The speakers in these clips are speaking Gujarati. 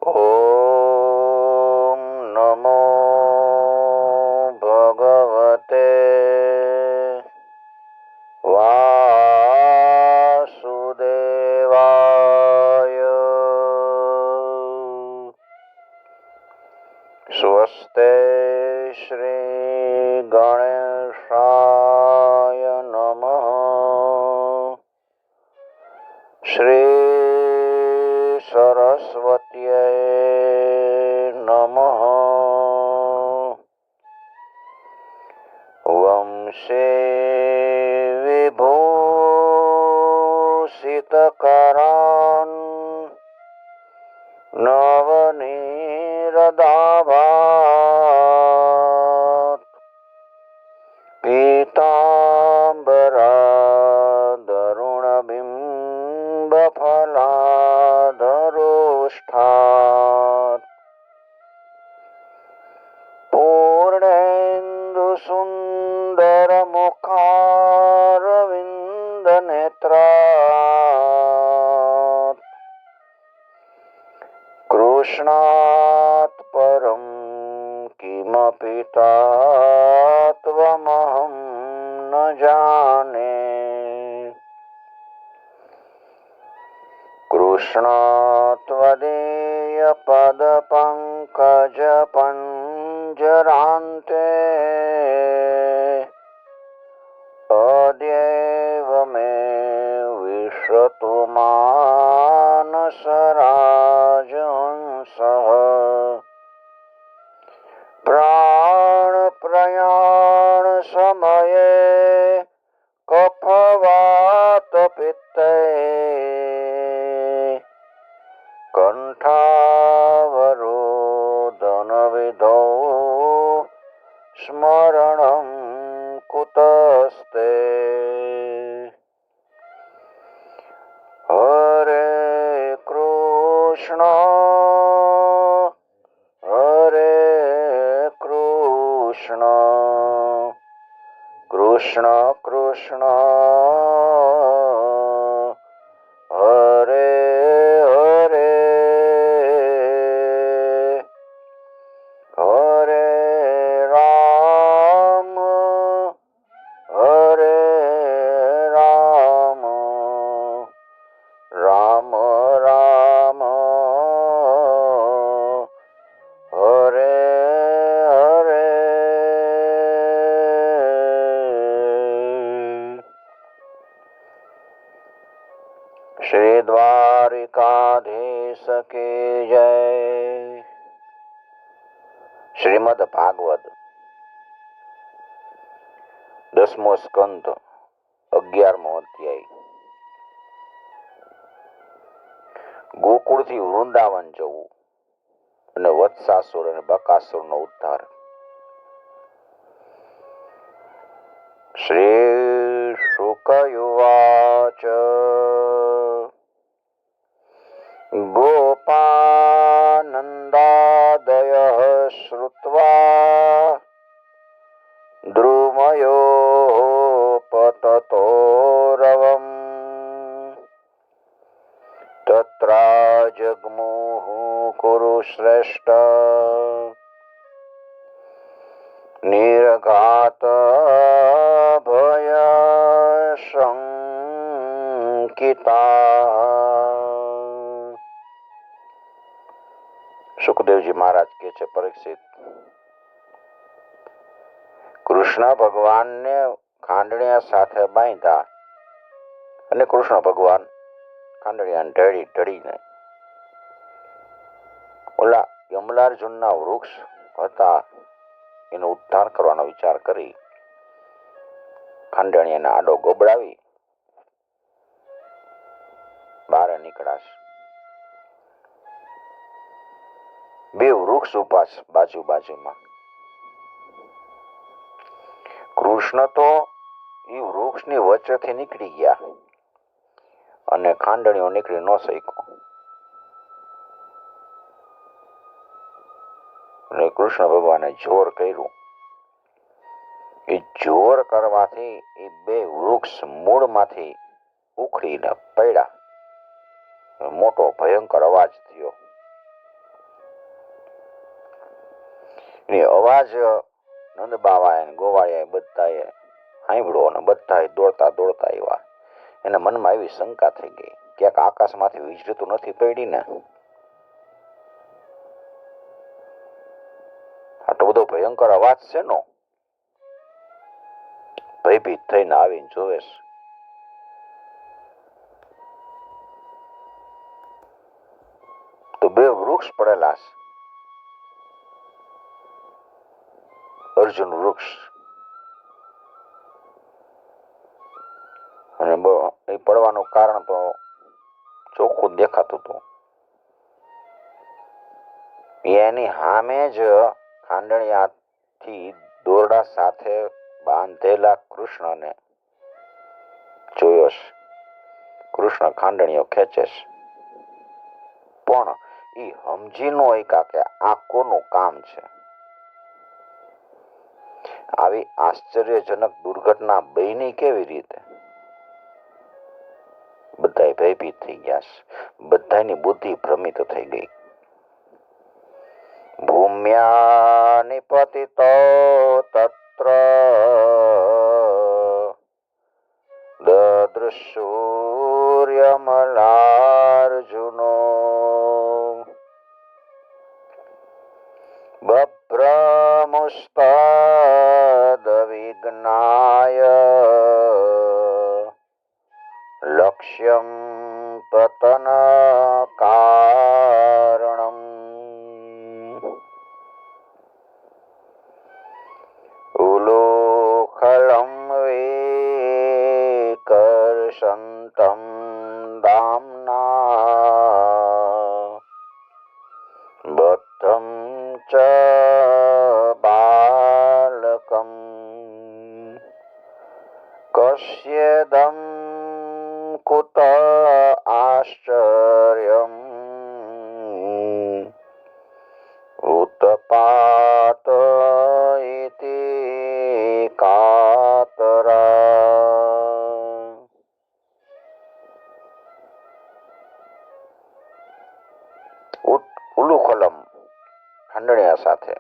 ઓમ નમો ભગવતે વાસુદેવાય. સ્વસ્તે શ્રી ગણેશાય નમઃ. શ્રી સરસ્વત્યે નમઃ. વંશે વિભૂષિતકરાન નવનીરદાભાત પીતાંબરાદરુણબિંબફલાધરોષ્ઠાત પૂર્ણેન્દુસુંદરમુખારવિંદનેત્રાત કૃષ્ણાત પરમ કિમપી તત્વમહં ન જાને. કૃષ્ણત્વદીય પદપંકજપંજરાન્તે અદ્યૈવ મે વિશ્રતુ માનસરાજહંસઃ. પ્રાણપ્રયાણ સમયે કફવાતપિત્તે કંઠાવરોધનવિધો સ્મરણં કુતસ્તે. હરે કૃષ્ણ હરે કૃષ્ણ કૃષ્ણ કૃષ્ણ હરે હરે હરે રામ હરે રામ રામ રામ હરે હરે. શ્રી દ્વારિકાધીશ કી જય. શ્રીમદ ભાગવત 10મો સ્કંધ 11મો અધ્યાય. ગોકુળથી વૃંદાવન જવું અને વત્સાસુર અને બકાસુરનો ઉદ્ધાર. શ્રી શુકયુવાચ ગોપાનંદાદયઃ શ્રુત્વા દ્રુમયો પતતો રવમ તત્રાજગ્મુઃ કુરુશ્રેષ્ઠ નિરઘાત ભયશંકિતા. સુખદેવજી મહારાજ કહે છે, પરીક્ષિત, કૃષ્ણ ભગવાનને ખાંડણીયા સાથે બાંધ્યા અને કૃષ્ણ ભગવાન ખાંડણીયાને ઢળીને ઓલા યમલાર્જુનના વૃક્ષ હતા એનો ઉદ્ધાર કરવાનો વિચાર કરી ખાંડણીયાને આડો ગોબડાવી બહાર નીકળાશ. બે વૃક્ષ ઉપાસ બાજુમાં. કૃષ્ણ તો એ વૃક્ષની વચ્ચેથી નીકળી ગયા અને ખાંડણીઓ નીકળી ન શક્યો. અને કૃષ્ણ ભગવાને જોર કર્યું. એ જોર કરવાથી એ બે વૃક્ષ મૂળમાંથી ઉખડીને પડ્યા. મોટો ભયંકર અવાજ થયો. એની અવાજ નંદ બાવાએ ને ગોવાળિયાએ બધાએ સાંભળ્યો અને બધાએ દોડતા દોડતા આવ્યા. એને મનમાં એવી શંકા થઈ ગઈ, ક્યાંક આકાશમાંથી વીજળી તો નથી પડી ને? આટલો બધો ભયંકર અવાજ છે નો? ભયભીત થઈને આવીને જોવે તો બે વૃક્ષ પડેલા છે. અર્જુન વૃક્ષ અને એ પડવાનું કારણ તો ચોખ્ખું દેખાતું હતું. એની સામે જ ખાંડણિયાથી દોરડા સાથે બાંધેલા કૃષ્ણને જોયો છે. કૃષ્ણ ખાંડણીઓ ખેંચે છે, પણ એ સમજી નો એકા કે આ કોનું કામ છે. આવી આશ્ચર્યજનક દુર્ઘટના બની કેવી રીતે? બધા ભયભીત થઈ ગયા છે. બધાની બુદ્ધિ ભ્રમિત થઈ ગઈ. ભૂમ્યા નિપતિતો તત્ર દદૃશૂર્યમલાર્જુનો બભ્રમુસ્તદ વિજ્ઞાય લક્ષ્યમ પતન કારણમ ઉલુખલમ વિકર્ષંતમ દામ્ના બદ્ધમ ચ બાલકમ કસ્યેદં કુત આશ્ચર્યમ ઉત્પાત ઇતિ કાતરા. ઉલુખલમ ખંડણિયા સાથે,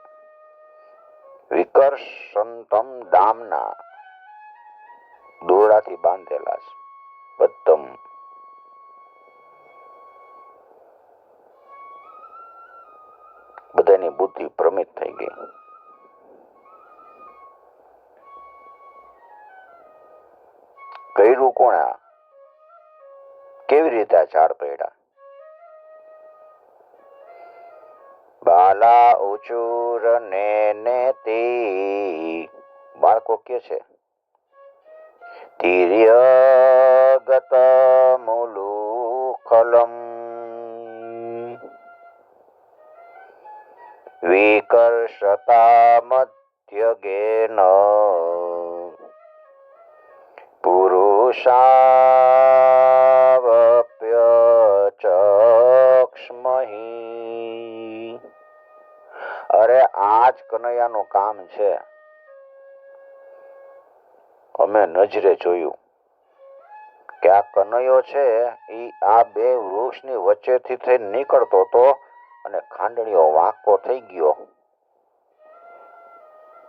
વિકર્ષંતમ દામના દોરડાથી બાંધેલા છે, બદ્ધમ બધાની બુદ્ધિ ભ્રમિત થઈ ગઈ. કર્યું કોણે? કેવી રીતે આ ઝાડ પડ્યા? બાલા ઉચુર નેતિ, બાળકો કે છે, તિર્યગત મુલુખલમ વિકર્ષતા મધ્યગેન પુરુષાવપ્ય ચક્ષ્મહી. અરે આજ કનૈયાનું કામ છે. અમે નજરે જોયું કે આ કનૈયો છે એ આ બે વૃક્ષની વચ્ચેથી થઈ નીકળતો હતો અને ખાંડણીઓ વાંકો થઈ ગયો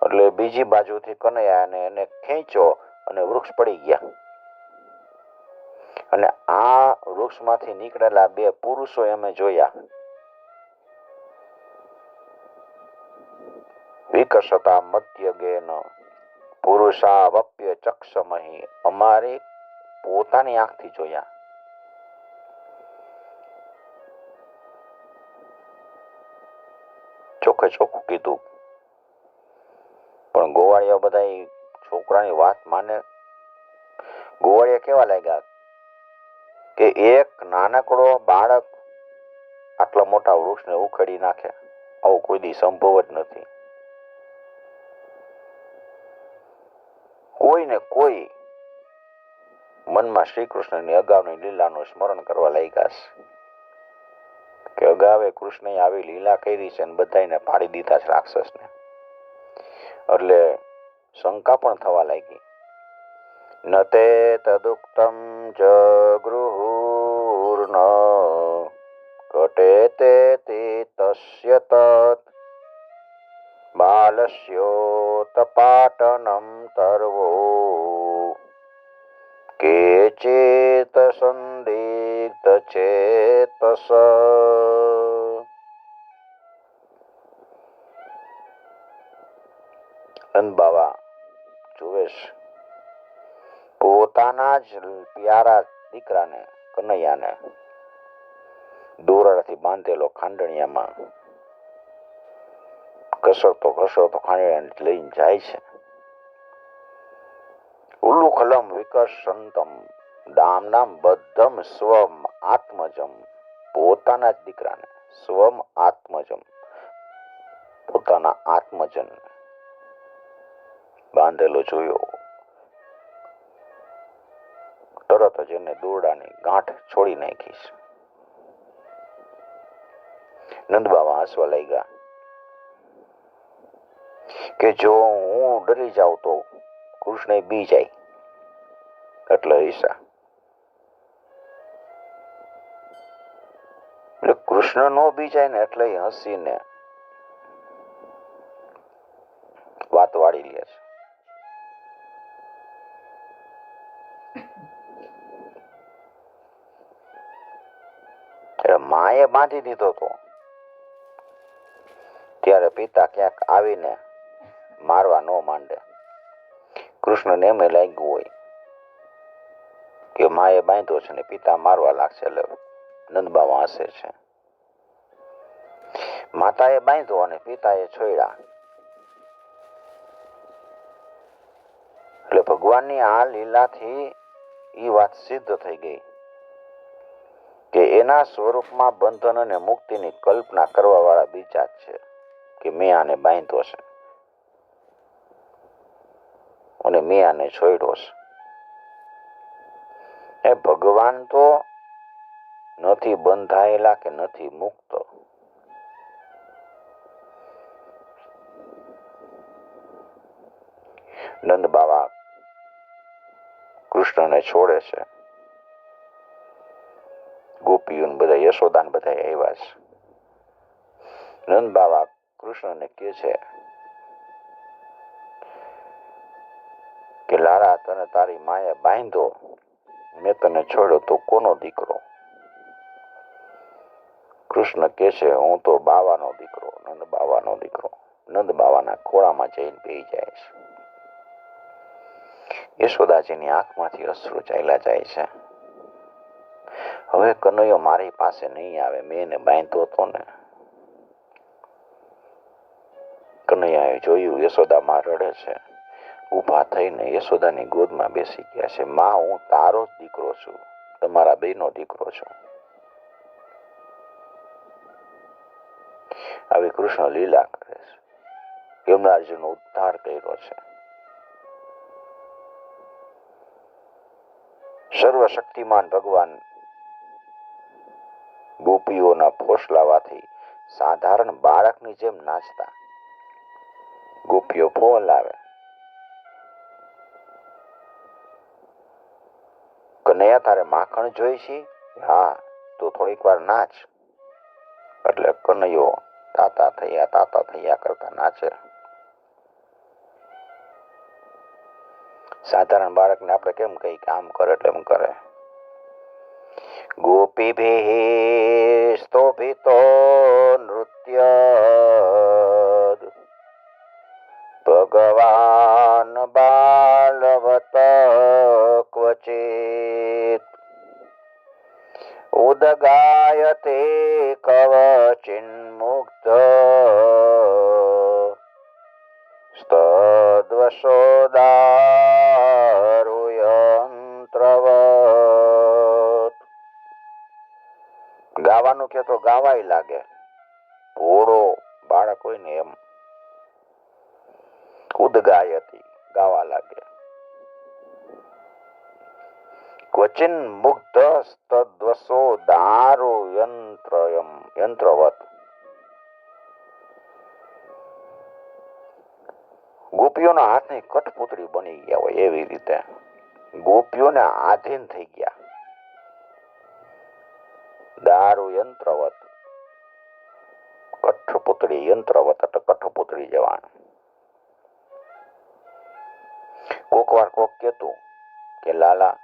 એટલે બીજી બાજુથી કનૈયાને એને ખેંચ્યો અને વૃક્ષ પડી ગયા. અને આ વૃક્ષમાંથી નીકળેલા બે પુરુષો અમે જોયા. વિકર્ષતા મધ્યગેન પુરુષાવપ્ય ચક્ષમહી, અમારી પોતાની આંખથી જોયા. ચોખ્ખે ચોખ્ખું કીધું. પણ ગોવાળિયા બધા છોકરાની વાત માને. ગોવાળિયા કેવા લાગ્યા કે એક નાનકડો બાળક આટલા મોટા વૃક્ષને ઉખેડી નાખે, આવું કોઈ દી સંભવ જ નથી. કોઈને કોઈ મનમાં શ્રી કૃષ્ણની અગાઉની લીલાનું સ્મરણ કરવા લાગ્યા છે કે અગાવે કૃષ્ણએ આવી લીલા કરી છે અને બધાને પાડી દીધા છે રાક્ષસને. એટલે શંકા પણ થવા લાગી. ન તે તદુક્તમ જગૃહુર્ન કટે તે તસ્ય તત બાલસ્યોતપાટનમ તર્વો કેચિત સંદિગ્ધ ચેતસ. નંદ બાવા જુવેશ પોતાના જ પ્યારા દીકરાને કનૈયાને દોરડાથી બાંધેલો ખાંડણિયામાં ઘસરતો ખાંડણિયાને લઈને જાય છે. ઉલ્લુખલમ વિકર્ષંતમ દામનામ બદ્ધમ સ્વમ આત્મજમ. પોતાના જ દીકરાને સ્વમ આત્મજમ, પોતાના આત્મજન બાંધેલો જોયો. તરત જ એને દોરડાની ગાંઠ છોડી નાખીશ. નંદબાવા હસવા લાગ્યા કે જો હું ડરી જાઉં તો કૃષ્ણ બી જાય. એટલે ઈશા એટલે કૃષ્ણ નો બી જાય ને એટલે હસીને વાત વાળી લે છે. માએ બાંધી દીધો તો ત્યારે પિતા ક્યાંક આવીને મારવા ન માંડે. કૃષ્ણને એમ લાગ્યું હોય કે માએ બાંધ્યો છે ને પિતા મારવા લાગશે. એટલે નંદબાવા હસે છે. માતાએ બાંધ્યો અને પિતાએ છોડ્યા. એટલે ભગવાનની આ લીલાથી એ વાત સિદ્ધ થઈ ગઈ કે એના સ્વરૂપમાં બંધન અને મુક્તિની કલ્પના કરવા વાળા બીજા જ છે કે મેં આને બાંધ્યો છે અને મેં આને છોડ્યો છે. એ ભગવાન તો નથી બંધાયેલા કે નથી મુક્ત. નંદ બાવા કૃષ્ણને છોડે છે. ગોપીઓ બધા યશોદાન બધા આવ્યા છે. નંદ બાવા કૃષ્ણને કહે છે કે લાલા તને તારી માએ બાંધ્યો, મેં તને છોડ્યો તો કોનો દીકરો? કૃષ્ણ કહે છે હું તો બાવાનો દીકરો, નંદ બાવાનો દીકરો. નંદ બાવાના ખોળામાં જઈને બેસી જાય છે. યશોદાજીની આંખમાંથી અશ્રુ ચાલ્યા જાય છે. હવે કનૈયો મારી પાસે નહીં આવે, મેં એને બાંધ્યો હતો ને. કનૈયાએ જોયું યશોદામાં રડે છે. ઊભા થઈને યશોદાની ગોદમાં બેસી ગયા છે. માં, હું તારો જ દીકરો છું, તમારા બેનો દીકરો છું. આવી કૃષ્ણ લીલા કરે છે. યમરાજનો ઉદ્ધાર કર્યો છે. સર્વશક્તિમાન ભગવાન ગોપીઓના ફોસલાવાથી સાધારણ બાળકની જેમ નાચતા. ગોપીઓ ફોલ આવે, કનૈયા તારે માખણ જોઈ છે? હા, તો થોડીક વાર નાચ. એટલે કનૈયો તાતા થયા કરતા નાચે. સાધારણ બાળકને આપણે કેમ કઈ કામ કરે એટલે એમ કરે. ગોપીભિઃ સ્તોભિતો નૃત્ય ભગવાન બાલવત ક્વચિત ઉદગાયતે કવચિન્મુગ્ધ સ્તદ્વશોદારુયંત્રવત. ગાવાનું કે તો ગાવાય લાગે, ભોળો બાળક હોય ને એમ. ઉદગાયતી ગાવા લાગે. ક્વચિન મુગ્ધ સ્તદ્વશો દારો યંત્રવત. ગોપીઓના હાથની કઠપુતળી બની ગયા હોય એવી રીતે ગોપીઓને આધીન થઈ ગયા. દારૂ યંત્રવત, કઠપુતળી યંત્રવત એટલે કઠપુતળી જવાન. વાર કોક કહેતું કે લાલા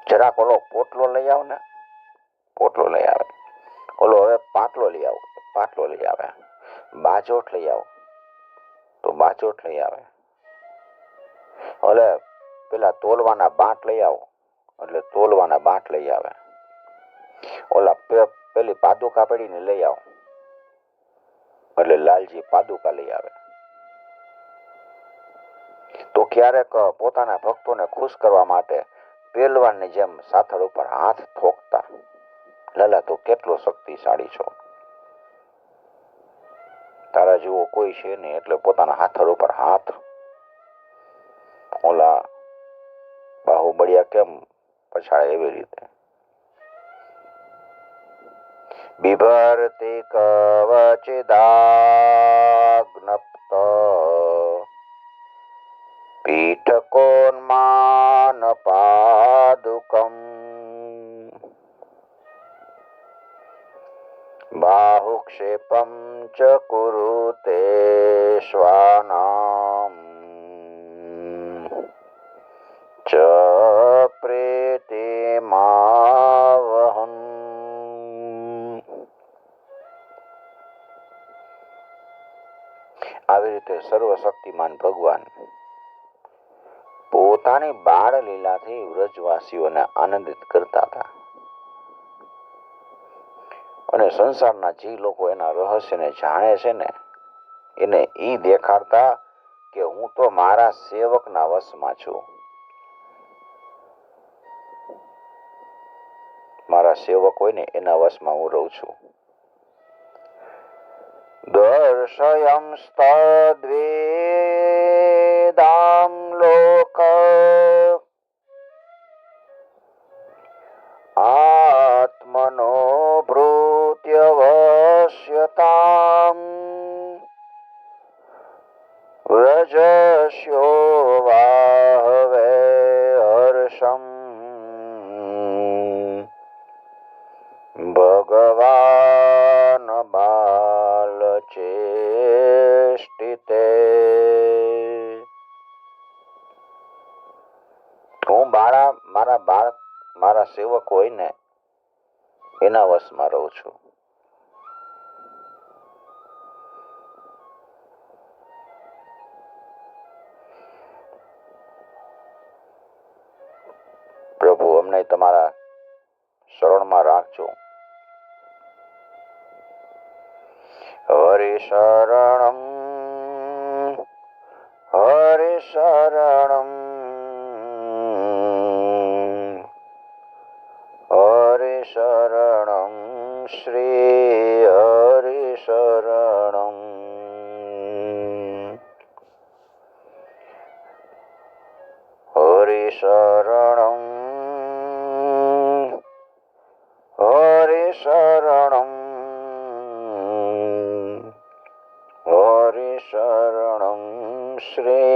જરાક ઓલો પોટલો લઈ આવ ને, પોટલો લઈ આવે. ઓલો હવે પાટલો લઈ આવો, પાટલો લઈ આવે. બાજોટ લઈ આવો તો બાજોટ લઈ આવે. ઓલે પેલા તોલવાના બાંટ લઈ આવો એટલે તોલવાના બાંટ લઈ આવે. ઓલા પેલી પાદુકા પડીને લઈ આવો એટલે લાલજી પાદુકા લઈ આવે. તો ક્યારેક પોતાના ભક્તોને ખુશ કરવા માટે પહેલવાનની જેમ સાથળ ઉપર હાથ ઠોકતા, લાલા તો કેટલો શક્તિશાળી છો, તારા જેવો કોઈ છે નહીં, એટલે પોતાના હાથળ ઉપર હાથ. ઓલા બાહુબળિયા કેમ પછાડે એવી રીતે. બિભર્તિ કવચિદાગ્નપ્ત પીઠકોન્માન પાદુકમ બાહુક્ષેપમ ચ કુરુતે શ્વાનામ ચ પ્રેતિમાવહં. આવી રીતે સર્વશક્તિમાન ભગવાન પોતાની બાળ લીલાથી વ્રજવાસીઓને આનંદિત કરતા હતા. અને સંસારના જે લોકો એના રહસ્યને જાણે છે ને, એને ઈ દેખાડતા કે હું તો મારા સેવકના વશમાં છું, મારા સેવક હોય ને એના વશમાં હું રહું છું. દર્શયંસ્તદ્વેદાં લોક આત્મનો ભૃત્યવશ્યતામ વ્રજસ્યો વાહવે હર્ષમ ભગવાન બાલચેષ્ટિતે. હું મારા સેવક હોય ને એના વશમાં રહું છું. પ્રભુ અમને તમારા શરણમાં રાખજો. હરિ શરણમ હરિ શરણમ હરિ શરણમ શ્રી હરિ શરણમ હરિ શરણમ હરિ શરણમ હરિ શરણમ શ્રી